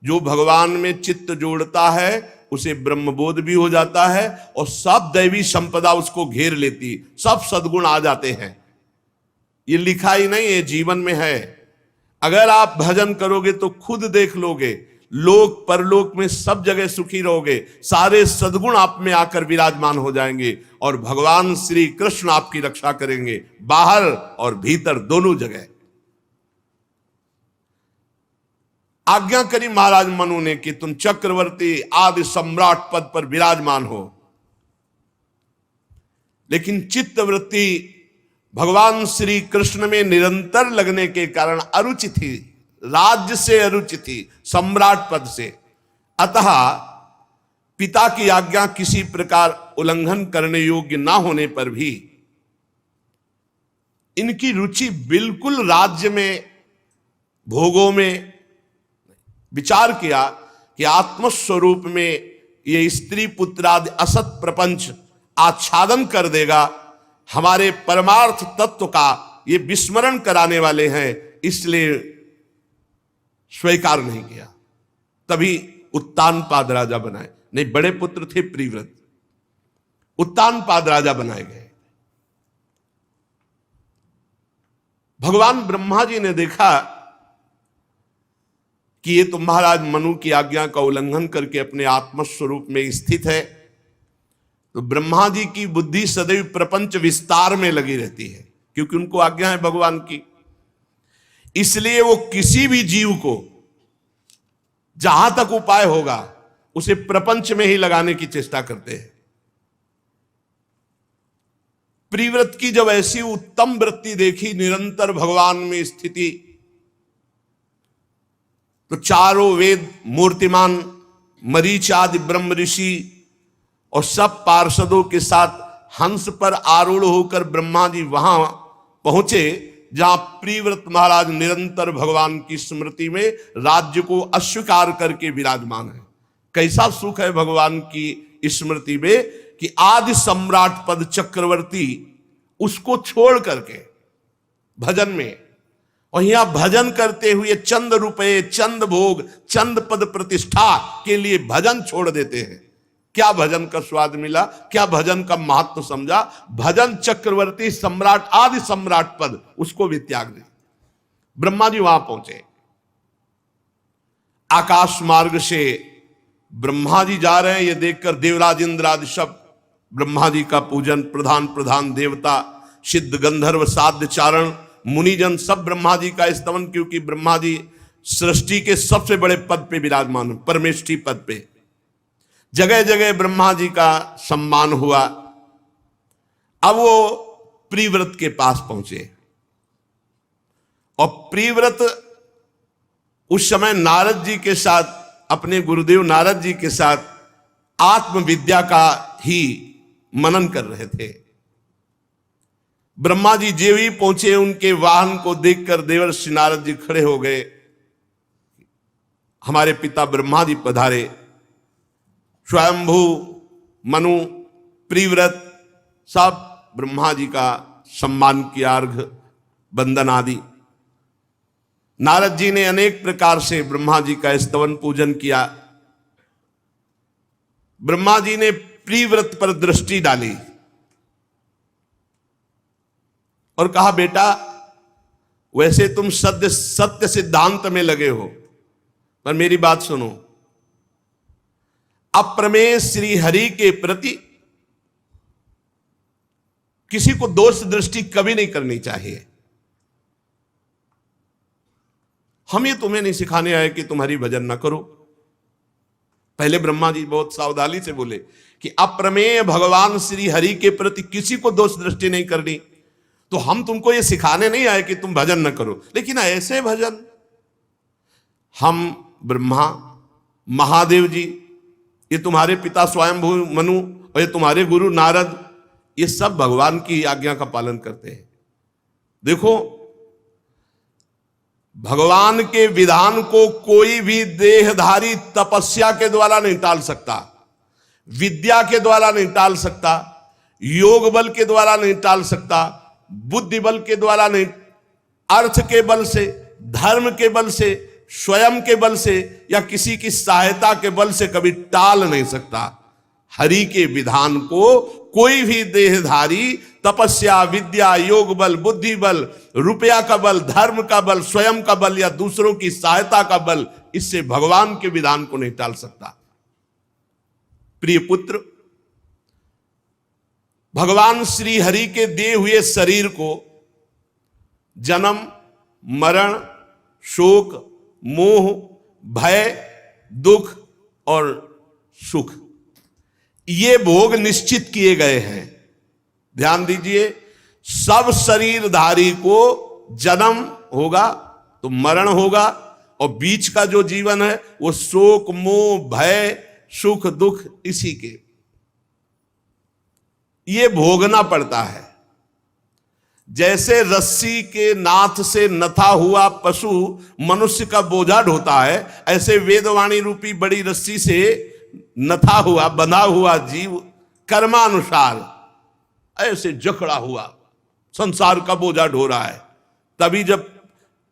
जो भगवान में चित्त जोड़ता है उसे ब्रह्मबोध भी हो जाता है और सब दैवी संपदा उसको घेर लेती, सब सद्गुण आ जाते हैं। ये लिखा ही नहीं है, जीवन में है। अगर आप भजन करोगे तो खुद देख लोगे, लोक परलोक में सब जगह सुखी रहोगे, सारे सद्गुण आप में आकर विराजमान हो जाएंगे और भगवान श्री कृष्ण आपकी रक्षा करेंगे, बाहर और भीतर दोनों जगह। आज्ञा करी महाराज मनु ने कि तुम चक्रवर्ती आदि सम्राट पद पर विराजमान हो, लेकिन चित्तवृत्ति भगवान श्री कृष्ण में निरंतर लगने के कारण अरुचि थी, राज्य से अरुचि थी, सम्राट पद से। अतः पिता की आज्ञा किसी प्रकार उल्लंघन करने योग्य ना होने पर भी इनकी रुचि बिल्कुल राज्य में, भोगों में। विचार किया कि आत्मस्वरूप में ये स्त्री पुत्रादि असत प्रपंच आच्छादन कर देगा, हमारे परमार्थ तत्व का ये विस्मरण कराने वाले हैं, इसलिए स्वीकार नहीं किया। तभी उत्तानपाद राजा बनाए, नहीं बड़े पुत्र थे प्रिव्रत, उत्तानपाद राजा बनाए गए। भगवान ब्रह्मा जी ने देखा कि ये तो महाराज मनु की आज्ञा का उल्लंघन करके अपने आत्मस्वरूप में स्थित है, तो ब्रह्मा जी की बुद्धि सदैव प्रपंच विस्तार में लगी रहती है, क्योंकि उनको आज्ञा है भगवान की। इसलिए वो किसी भी जीव को जहां तक उपाय होगा उसे प्रपंच में ही लगाने की चेष्टा करते हैं। प्रिव्रत की जब ऐसी उत्तम वृत्ति देखी, निरंतर भगवान में स्थिति, तो चारों वेद मूर्तिमान मरीच आदि ब्रह्म ऋषि और सब पार्षदों के साथ हंस पर आरूढ़ होकर ब्रह्मा जी वहां पहुंचे जहां प्रिव्रत महाराज निरंतर भगवान की स्मृति में राज्य को अस्वीकार करके विराजमान है। कैसा सुख है भगवान की स्मृति में कि आदि सम्राट पद चक्रवर्ती उसको छोड़ करके भजन में, और यहां भजन करते हुए चंद रुपए, चंद भोग, चंद पद प्रतिष्ठा के लिए भजन छोड़ देते हैं। क्या भजन का स्वाद मिला, क्या भजन का महत्व समझा। भजन चक्रवर्ती सम्राट आदि सम्राट पद उसको भी त्याग दे। ब्रह्मा जी वहां पहुंचे, आकाश मार्ग से ब्रह्मा जी जा रहे हैं, ये देखकर देवराज इंद्र आदि सब ब्रह्मा जी का पूजन, प्रधान प्रधान देवता, सिद्ध गंधर्व साध्य चारण मुनिजन सब ब्रह्मा जी का स्तवन, क्योंकि ब्रह्मा जी सृष्टि के सबसे बड़े पद पे विराजमान, परमेष्ठी पद पे, जगह जगह ब्रह्मा जी का सम्मान हुआ। अब वो प्रिव्रत के पास पहुंचे और प्रिव्रत उस समय नारद जी के साथ, अपने गुरुदेव नारद जी के साथ आत्मविद्या का ही मनन कर रहे थे। ब्रह्मा जी जो ही पहुंचे, उनके वाहन को देखकर देवर्षि नारद जी खड़े हो गए, हमारे पिता ब्रह्मा जी पधारे। स्वयंभू मनु प्रिव्रत सब ब्रह्मा जी का सम्मान किया, अर्घ बंदन आदि। नारद जी ने अनेक प्रकार से ब्रह्मा जी का स्तवन पूजन किया। ब्रह्मा जी ने प्रिव्रत पर दृष्टि डाली और कहा, बेटा वैसे तुम सत्य सिद्धांत में लगे हो, पर मेरी बात सुनो। अप्रमेय श्री हरि के प्रति किसी को दोष दृष्टि कभी नहीं करनी चाहिए। हम ये तुम्हें नहीं सिखाने आए कि तुम हरि भजन ना करो। पहले ब्रह्मा जी बहुत सावधानी से बोले कि अप्रमेय भगवान श्री हरि के प्रति किसी को दोष दृष्टि नहीं करनी, तो हम तुमको ये सिखाने नहीं आए कि तुम भजन न करो। लेकिन ऐसे भजन, हम ब्रह्मा महादेव जी, ये तुम्हारे पिता स्वयंभू मनु और ये तुम्हारे गुरु नारद, ये सब भगवान की आज्ञा का पालन करते हैं। देखो, भगवान के विधान को कोई भी देहधारी तपस्या के द्वारा नहीं टाल सकता, विद्या के द्वारा नहीं टाल सकता, योग बल के द्वारा नहीं टाल सकता, बुद्धि बल के द्वारा नहीं, अर्थ के बल से, धर्म के बल से स्वयं के बल से या किसी की सहायता के बल से कभी टाल नहीं सकता। हरि के विधान को कोई भी देहधारी तपस्या, विद्या, योग बल, बुद्धि बल, रुपया का बल, धर्म का बल, स्वयं का बल या दूसरों की सहायता का बल, इससे भगवान के विधान को नहीं टाल सकता। प्रिय पुत्र, भगवान श्री हरि के दिए हुए शरीर को जन्म, मरण, शोक, मोह, भय, दुख और सुख, ये भोग निश्चित किए गए हैं। ध्यान दीजिए, सब शरीरधारी को जन्म होगा तो मरण होगा, और बीच का जो जीवन है वो शोक, मोह, भय, सुख, दुख, इसी के ये भोगना पड़ता है। जैसे रस्सी के नाथ से नथा हुआ पशु मनुष्य का बोझा ढोता है, ऐसे वेदवाणी रूपी बड़ी रस्सी से नथा हुआ, बंधा हुआ जीव कर्मानुसार ऐसे जकड़ा हुआ संसार का बोझा ढो रहा है। तभी जब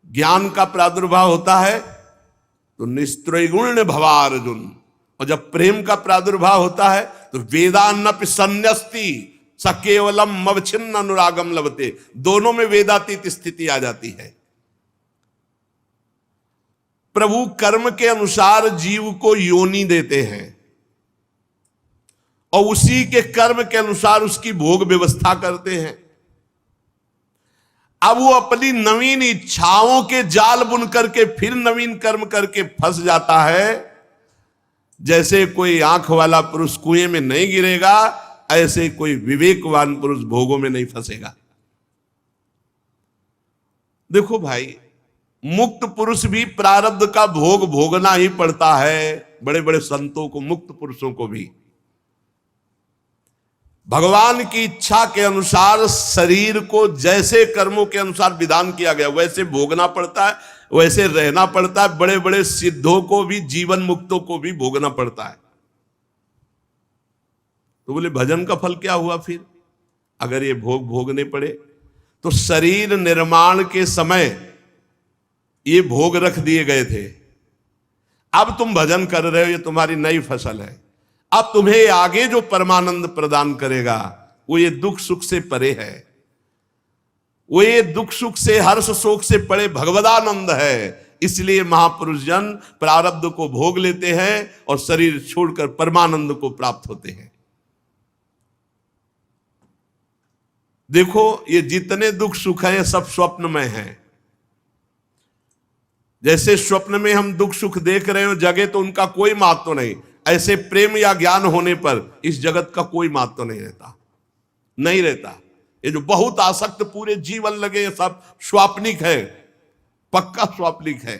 ज्ञान का प्रादुर्भाव होता है तो निस्त्रैगुण्य भवार्जुन, और जब प्रेम का प्रादुर्भाव होता है तो वेदान्नपि संन्यस्ति स केवलम अवच्छिन्न अनुरागम लभते, दोनों में वेदातीत स्थिति आ जाती है। प्रभु कर्म के अनुसार जीव को योनि देते हैं और उसी के कर्म के अनुसार उसकी भोग व्यवस्था करते हैं। अब वो अपनी नवीन इच्छाओं के जाल बुन करके फिर नवीन कर्म करके फंस जाता है। जैसे कोई आंख वाला पुरुष कुएं में नहीं गिरेगा, ऐसे कोई विवेकवान पुरुष भोगों में नहीं फंसेगा। देखो भाई, मुक्त पुरुष भी प्रारब्ध का भोग भोगना ही पड़ता है। बड़े बड़े संतों को, मुक्त पुरुषों को भी भगवान की इच्छा के अनुसार शरीर को जैसे कर्मों के अनुसार विधान किया गया वैसे भोगना पड़ता है, वैसे रहना पड़ता है। बड़े बड़े सिद्धों को भी, जीवन मुक्तों को भी भोगना पड़ता है। तो बोले भजन का फल क्या हुआ फिर, अगर ये भोग भोगने पड़े? तो शरीर निर्माण के समय ये भोग रख दिए गए थे। अब तुम भजन कर रहे हो, ये तुम्हारी नई फसल है। अब तुम्हें आगे जो परमानंद प्रदान करेगा वो ये दुख सुख से परे है, वो ये दुख सुख से, हर्ष शोक से परे भगवदानंद है। इसलिए महापुरुष जन प्रारब्ध को भोग लेते हैं और शरीर छोड़कर परमानंद को प्राप्त होते हैं। देखो, ये जितने दुख सुख हैं सब स्वप्न में हैं। जैसे स्वप्न में हम दुख सुख देख रहे हो, जगह तो उनका कोई महत्व नहीं, ऐसे प्रेम या ज्ञान होने पर इस जगत का कोई महत्व नहीं रहता, नहीं रहता। ये जो बहुत आसक्त पूरे जीवन लगे, ये सब स्वाप्निक है, पक्का स्वाप्निक है।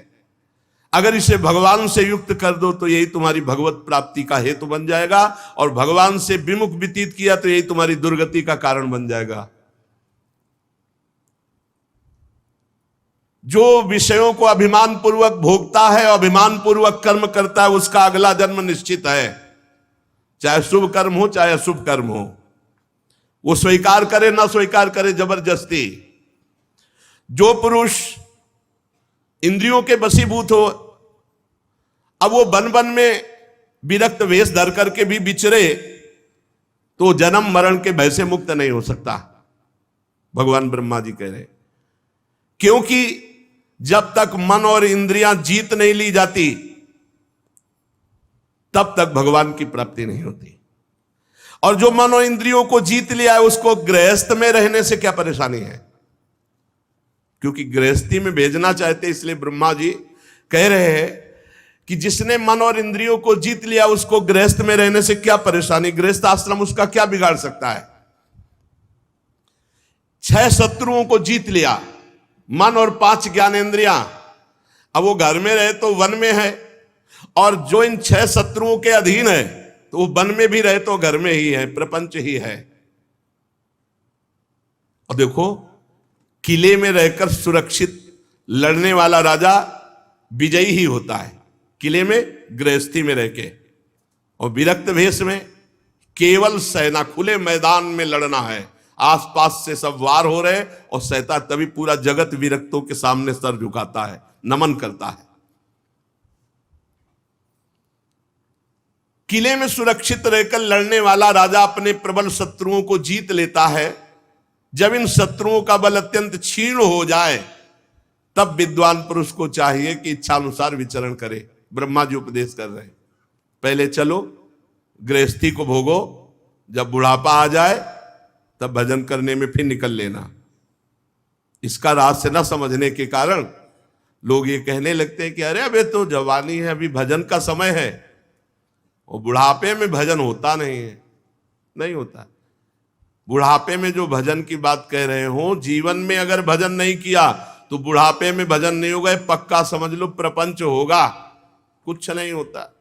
अगर इसे भगवान से युक्त कर दो तो यही तुम्हारी भगवत प्राप्ति का हेतु बन जाएगा, और भगवान से विमुख व्यतीत किया तो यही तुम्हारी दुर्गति का कारण बन जाएगा। जो विषयों को अभिमान पूर्वक भोगता है, अभिमान पूर्वक कर्म करता है, उसका अगला जन्म निश्चित है, चाहे शुभ कर्म हो चाहे अशुभ कर्म हो। वो स्वीकार करे ना स्वीकार करे, जबरदस्ती। जो पुरुष इंद्रियों के वशीभूत हो, अब वो वन वन में विरक्त वेश धर करके भी विचरे तो जन्म मरण के भय से मुक्त नहीं हो सकता, भगवान ब्रह्मा जी कह रहे। क्योंकि जब तक मन और इंद्रियां जीत नहीं ली जाती तब तक भगवान की प्राप्ति नहीं होती। और जो मन और इंद्रियों को जीत लिया है उसको गृहस्थ में रहने से क्या परेशानी है? क्योंकि गृहस्थी में भेजना चाहते, इसलिए ब्रह्मा जी कह रहे हैं कि जिसने मन और इंद्रियों को जीत लिया उसको गृहस्थ में रहने से क्या परेशानी, गृहस्थ आश्रम उसका क्या बिगाड़ सकता है। 6 शत्रुओं को जीत लिया, मन और 5 ज्ञानेंद्रियां। अब वो घर में रहे तो वन में है, और जो इन 6 शत्रुओं के अधीन है तो वो वन में भी रहे तो घर में ही है, प्रपंच ही है। और देखो, किले में रहकर सुरक्षित लड़ने वाला राजा विजयी ही होता है, किले में गृहस्थी में रह के। और विरक्त भेष में केवल सेना, खुले मैदान में लड़ना है, आसपास से सब वार हो रहे और सहता, तभी पूरा जगत विरक्तों के सामने सर झुकाता है, नमन करता है। किले में सुरक्षित रहकर लड़ने वाला राजा अपने प्रबल शत्रुओं को जीत लेता है। जब इन शत्रुओं का बल अत्यंत क्षीण हो जाए तब विद्वान पुरुष को चाहिए कि इच्छानुसार विचरण करे। ब्रह्मा जी उपदेश कर रहे हैं, पहले चलो गृहस्थी को भोगो, जब बुढ़ापा आ जाए तब भजन करने में फिर निकल लेना। इसका रहस्य न समझने के कारण लोग ये कहने लगते हैं कि अरे अबे तो जवानी है, अभी भजन का समय है, और बुढ़ापे में भजन होता नहीं है। नहीं होता। बुढ़ापे में जो भजन की बात कह रहे हो, जीवन में अगर भजन नहीं किया तो बुढ़ापे में भजन नहीं होगा, पक्का समझ लो प्रपंच होगा, कुछ नहीं होता।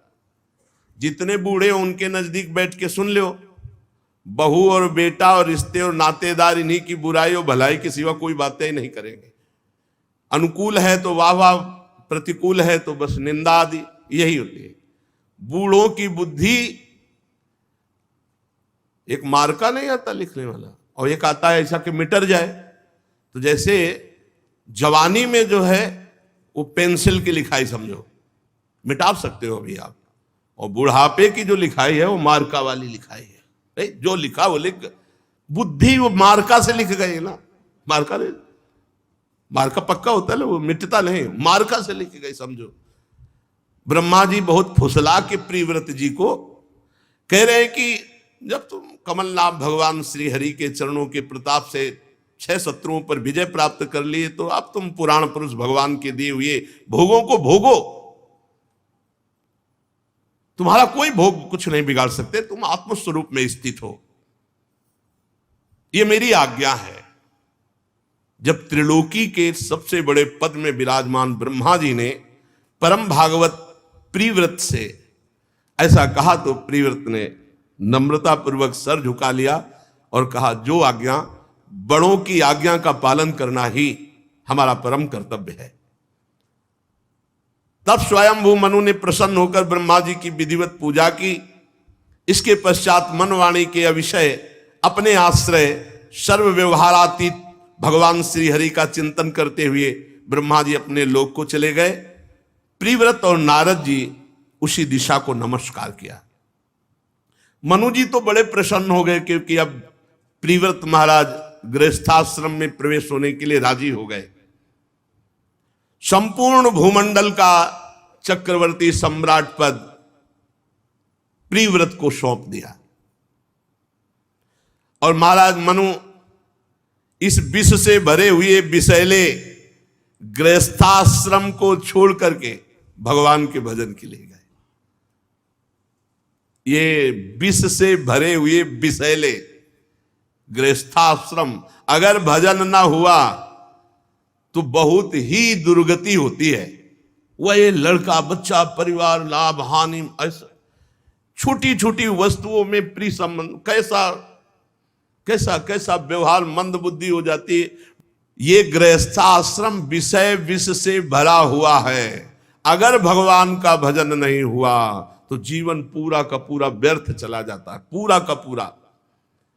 जितने बूढ़े हो उनके नजदीक बैठ के सुन लो, बहू और बेटा और रिश्ते और नातेदार इन्हीं की बुराई और भलाई के सिवा कोई बातें ही नहीं करेंगे। अनुकूल है तो वाह वाह, प्रतिकूल है तो बस निंदा आदि, यही होती है। बूढ़ों की बुद्धि, एक मार्का नहीं आता लिखने वाला, और एक आता है ऐसा कि मिटर जाए। तो जैसे जवानी में जो है वो पेंसिल की लिखाई समझो, मिटा सकते हो अभी आप, और बुढ़ापे की जो लिखाई है वो मार्का वाली लिखाई है। जो लिखा वो लिख, बुद्धि वो मार्का से लिख गई ना, मार्का नहीं, मार्का पक्का होता है ना, वो मिटता नहीं, मार्का से लिख गई समझो। ब्रह्मा जी बहुत फुसला के प्रियव्रत जी को कह रहे हैं कि जब तुम कमलनाथ भगवान श्री हरि के चरणों के प्रताप से 6 शत्रुओं पर विजय प्राप्त कर लिए, तो अब तुम पुराण पुरुष भगवान के दिए हुए भोगों को भोगो। तुम्हारा कोई भोग कुछ नहीं बिगाड़ सकते, तुम आत्मस्वरूप में स्थित हो, यह मेरी आज्ञा है। जब त्रिलोकी के सबसे बड़े पद में विराजमान ब्रह्मा जी ने परम भागवत प्रियव्रत से ऐसा कहा तो प्रियव्रत ने नम्रता पूर्वक सर झुका लिया और कहा, जो आज्ञा, बड़ों की आज्ञा का पालन करना ही हमारा परम कर्तव्य है। तब स्वयंभू मनु ने प्रसन्न होकर ब्रह्मा जी की विधिवत पूजा की। इसके पश्चात मनवाणी के अविषय अपने आश्रय सर्व व्यवहारातीत भगवान श्री हरि का चिंतन करते हुए ब्रह्मा जी अपने लोक को चले गए। प्रियव्रत और नारद जी उसी दिशा को नमस्कार किया। मनु जी तो बड़े प्रसन्न हो गए क्योंकि अब प्रियव्रत महाराज गृहस्थाश्रम में प्रवेश होने के लिए राजी हो गए। संपूर्ण भूमंडल का चक्रवर्ती सम्राट पद प्रियव्रत को सौंप दिया और महाराज मनु इस विष से भरे हुए विषैले गृहस्थाश्रम को छोड़ करके भगवान के भजन के लिए गए। ये विष से भरे हुए विषैले गृहस्थाश्रम, अगर भजन ना हुआ तो बहुत ही दुर्गति होती है। वह ये लड़का बच्चा परिवार लाभ हानि, ऐसा छोटी छोटी वस्तुओं में प्रिय संबंध, कैसा कैसा कैसा व्यवहार, मंद बुद्धि हो जाती है। ये गृहस्थाश्रम विषय विष से भरा हुआ है। अगर भगवान का भजन नहीं हुआ तो जीवन पूरा का पूरा व्यर्थ चला जाता है, पूरा का पूरा।